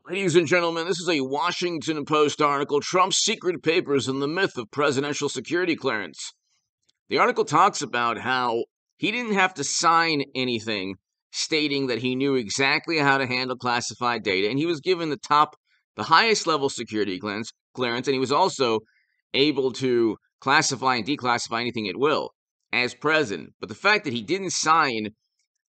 Ladies and gentlemen, this is a Washington Post article, Trump's Secret Papers and the Myth of Presidential Security Clearance. The article talks about how he didn't have to sign anything stating that he knew exactly how to handle classified data, and he was given the highest level security clearance, and he was also able to classify and declassify anything at will as president. But the fact that he didn't sign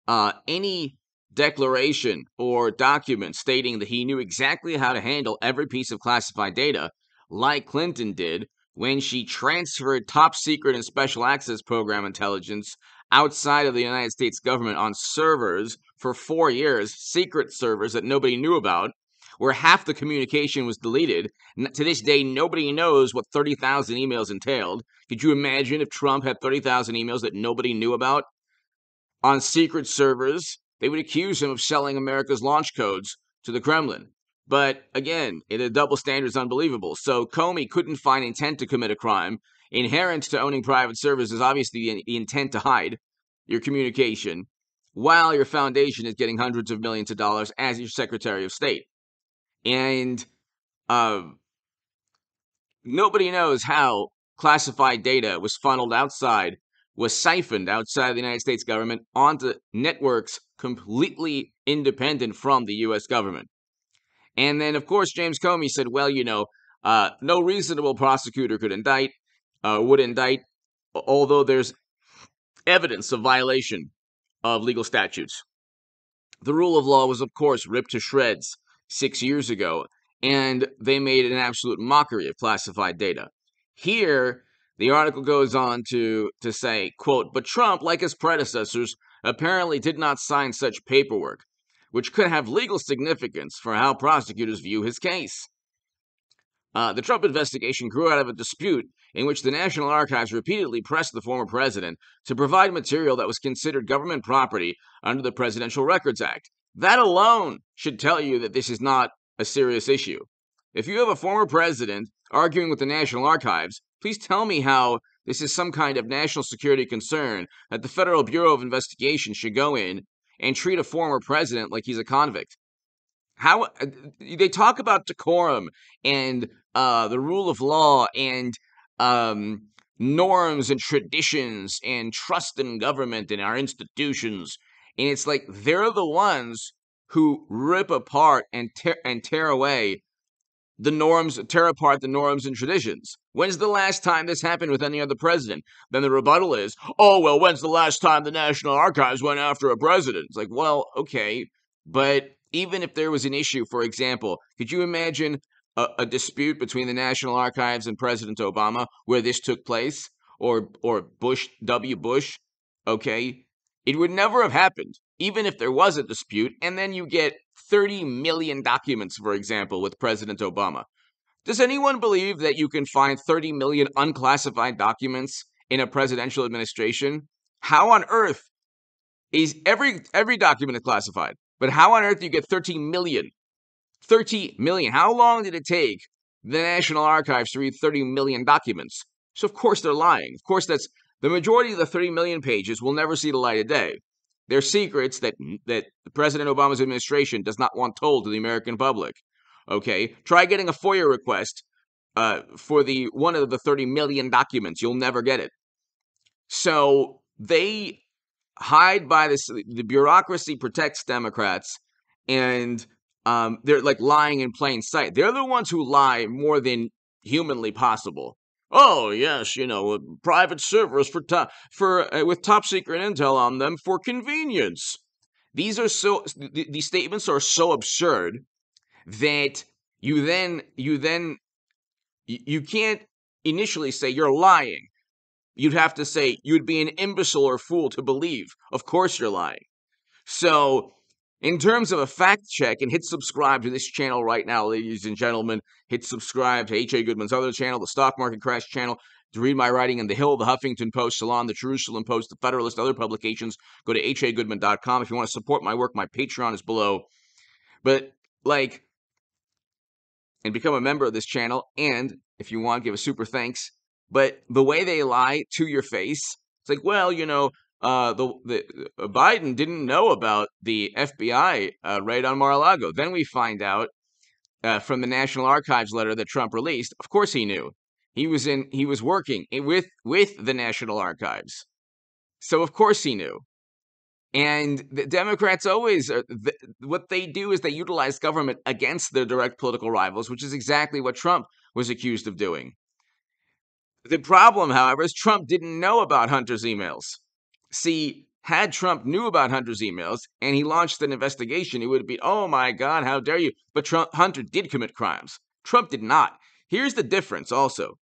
any declaration or document stating that he knew exactly how to handle every piece of classified data, like Clinton did when she transferred top secret and special access program intelligence outside of the United States government on servers for 4 years, secret servers that nobody knew about, where half the communication was deleted. To this day, nobody knows what 30,000 emails entailed. Could you imagine if Trump had 30,000 emails that nobody knew about on secret servers? They would accuse him of selling America's launch codes to the Kremlin. But again, the double standard is unbelievable. So Comey couldn't find intent to commit a crime. Inherent to owning private servers is obviously the intent to hide your communication, while your foundation is getting hundreds of millions of dollars as your Secretary of State. And nobody knows how classified data was siphoned outside of the United States government onto networks completely independent from the U.S. government. And then, of course, James Comey said, well, no reasonable prosecutor would indict, although there's evidence of violation of legal statutes. The rule of law was, of course, ripped to shreds 6 years ago, and they made an absolute mockery of classified data. Here, the article goes on to say, quote, but Trump, like his predecessors, apparently did not sign such paperwork, which could have legal significance for how prosecutors view his case. The Trump investigation grew out of a dispute in which the National Archives repeatedly pressed the former president to provide material that was considered government property under the Presidential Records Act. That alone should tell you that this is not a serious issue. If you have a former president arguing with the National Archives, please tell me how this is some kind of national security concern that the Federal Bureau of Investigation should go in and treat a former president like he's a convict. How they talk about decorum and the rule of law and norms and traditions and trust in government and our institutions, and it's like they're the ones who rip apart and tear away the norms, tear apart the norms and traditions. When's the last time this happened with any other president? Then the rebuttal is, oh, well, when's the last time the National Archives went after a president? It's like, well, okay, but even if there was an issue, for example, could you imagine a dispute between the National Archives and President Obama where this took place? Or W. Bush, okay? It would never have happened, even if there was a dispute, and then you get 30 million documents, for example, with President Obama. Does anyone believe that you can find 30 million unclassified documents in a presidential administration? How on earth is every document is classified? But how on earth do you get 30 million? 30 million. How long did it take the National Archives to read 30 million documents? So of course they're lying. Of course that's the majority of the 30 million pages will never see the light of day. They're secrets that President Obama's administration does not want told to the American public. Okay? Try getting a FOIA request for one of the 30 million documents. You'll never get it. So they hide by this. The bureaucracy protects Democrats, and they're like lying in plain sight. They're the ones who lie more than humanly possible. Oh yes, private servers with top secret intel on them for convenience. These statements are so absurd that you can't initially say you're lying. You'd have to say you'd be an imbecile or fool to believe. Of course you're lying. So, in terms of a fact check, and hit subscribe to this channel right now, ladies and gentlemen. Hit subscribe to H.A. Goodman's other channel, the Stock Market Crash channel, to read my writing in The Hill, the Huffington Post, Salon, the Jerusalem Post, the Federalist, other publications. Go to hagoodman.com. If you want to support my work, my Patreon is below. But, and become a member of this channel, and if you want, give a super thanks. But the way they lie to your face, it's like, well, Biden didn't know about the FBI raid on Mar-a-Lago. Then we find out from the National Archives letter that Trump released. Of course he knew. He was working with the National Archives. So of course he knew. And the Democrats always, what they do is they utilize government against their direct political rivals, which is exactly what Trump was accused of doing. The problem, however, is Trump didn't know about Hunter's emails. See, had Trump knew about Hunter's emails and he launched an investigation, it would be, oh my God, how dare you? But Hunter did commit crimes. Trump did not. Here's the difference also.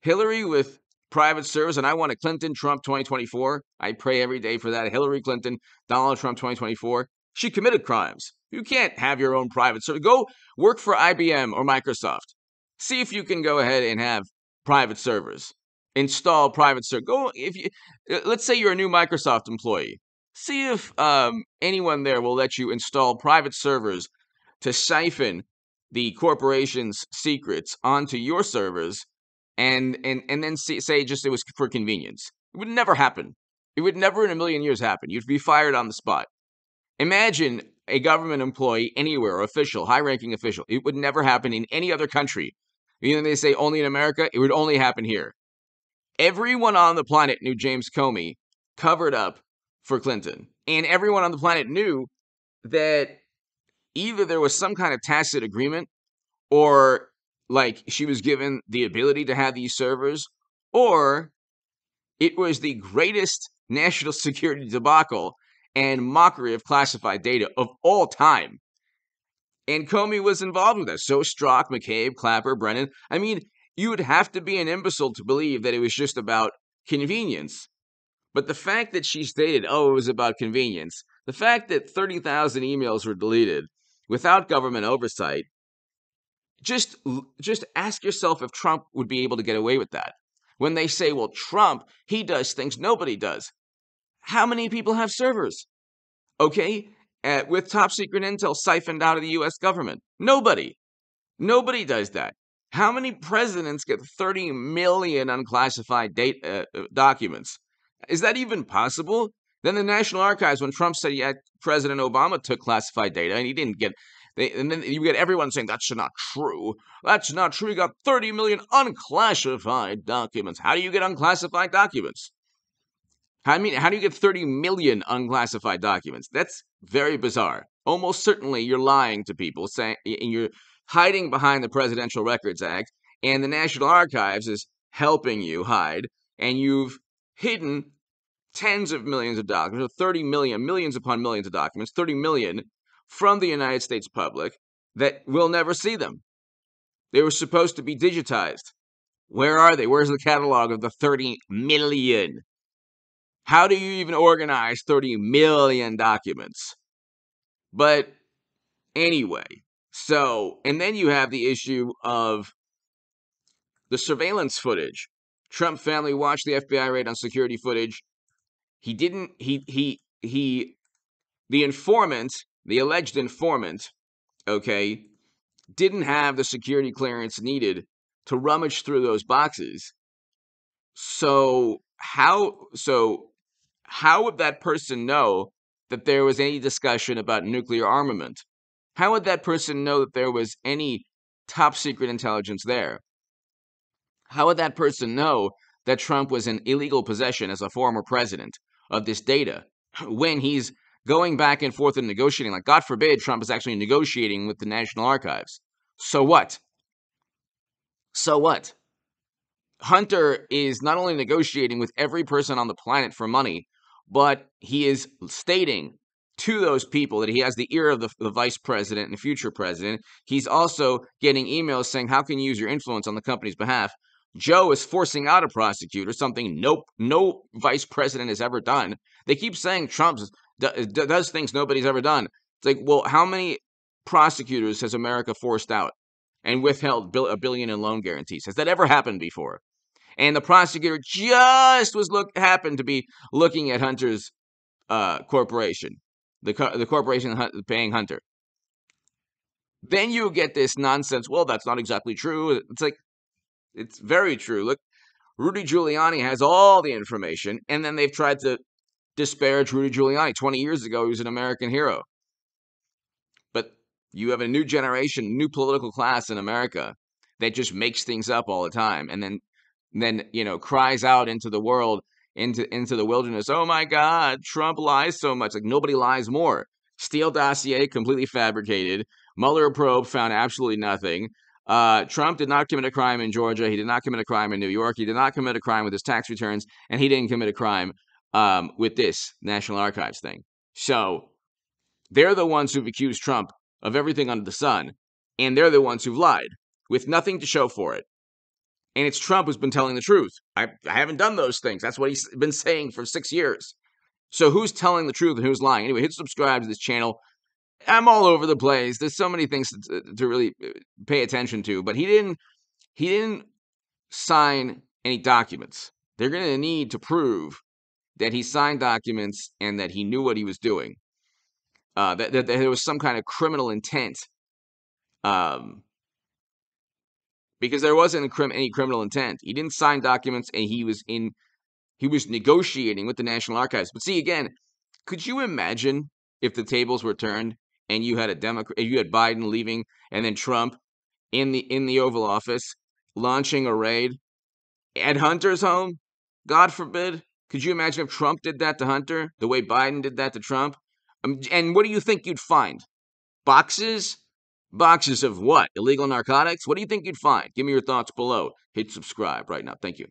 Hillary with private servers, and I want a Clinton, Trump 2024. I pray every day for that. Hillary Clinton, Donald Trump 2024. She committed crimes. You can't have your own private server. Go work for IBM or Microsoft. See if you can go ahead and have private servers. Install private server. Go if you. Let's say you're a new Microsoft employee. See if anyone there will let you install private servers to siphon the corporation's secrets onto your servers, and then say just it was for convenience. It would never happen. It would never in a million years happen. You'd be fired on the spot. Imagine a government employee anywhere, or official, high-ranking official. It would never happen in any other country. They say only in America. It would only happen here. Everyone on the planet knew James Comey covered up for Clinton. And everyone on the planet knew that either there was some kind of tacit agreement, or like she was given the ability to have these servers, or it was the greatest national security debacle and mockery of classified data of all time. And Comey was involved with that. So Strzok, McCabe, Clapper, Brennan. I mean, you would have to be an imbecile to believe that it was just about convenience. But the fact that she stated, oh, it was about convenience, the fact that 30,000 emails were deleted without government oversight, just ask yourself if Trump would be able to get away with that. When they say, well, Trump, he does things nobody does. How many people have servers? Okay, with top secret intel siphoned out of the U.S. government? Nobody. Nobody does that. How many presidents get 30 million unclassified documents? Is that even possible? Then the National Archives, when Trump said, yeah, President Obama took classified data, and he didn't get, and then you get everyone saying, that's not true. That's not true. You got 30 million unclassified documents. How do you get unclassified documents? How do you get 30 million unclassified documents? That's very bizarre. Almost certainly you're lying to people, saying, and you're hiding behind the Presidential Records Act, and the National Archives is helping you hide, and you've hidden tens of millions of documents, or 30 million, millions upon millions of documents, 30 million from the United States public that will never see them. They were supposed to be digitized. Where are they? Where's the catalog of the 30 million? How do you even organize 30 million documents? But anyway, so, and then you have the issue of the surveillance footage. Trump family watched the FBI raid on security footage. The informant, the alleged informant, okay, didn't have the security clearance needed to rummage through those boxes. So how would that person know that there was any discussion about nuclear armament? How would that person know that there was any top secret intelligence there? How would that person know that Trump was in illegal possession as a former president of this data when he's going back and forth and negotiating? Like, God forbid, Trump is actually negotiating with the National Archives. So what? So what? Hunter is not only negotiating with every person on the planet for money, but he is stating to those people that he has the ear of the vice president and future president. He's also getting emails saying, how can you use your influence on the company's behalf? Joe is forcing out a prosecutor, something no vice president has ever done. They keep saying Trump does things nobody's ever done. It's like, well, how many prosecutors has America forced out and withheld $1 billion in loan guarantees? Has that ever happened before? And the prosecutor just happened to be looking at Hunter's corporation, the corporation paying Hunter. Then you get this nonsense. Well, that's not exactly true. It's like, it's very true. Look, Rudy Giuliani has all the information, and then they've tried to disparage Rudy Giuliani. 20 years ago, he was an American hero. But You have a new generation, new political class in America that just makes things up all the time, and then cries out into the world, into the wilderness. Oh my God, Trump lies so much. Like, nobody lies more. Steele dossier completely fabricated. Mueller probe found absolutely nothing. Trump did not commit a crime in Georgia. He did not commit a crime in New York. He did not commit a crime with his tax returns, and he didn't commit a crime with this National Archives thing. So they're the ones who've accused Trump of everything under the sun, and they're the ones who've lied with nothing to show for it. And it's Trump who's been telling the truth. I haven't done those things. That's what he's been saying for 6 years. So who's telling the truth and who's lying? Anyway, hit subscribe to this channel. I'm all over the place. There's so many things to really pay attention to. But he didn't sign any documents. They're going to need to prove that he signed documents and that he knew what he was doing. That there was some kind of criminal intent. Because there wasn't any criminal intent. He didn't sign documents, and he was negotiating with the National Archives. But see, again, could you imagine if the tables were turned and you had you had Biden leaving, and then Trump in the Oval Office launching a raid at Hunter's home? God forbid. Could you imagine if Trump did that to Hunter the way Biden did that to Trump? And what do you think you'd find? Boxes? Boxes of what? Illegal narcotics? What do you think you'd find? Give me your thoughts below. Hit subscribe right now. Thank you.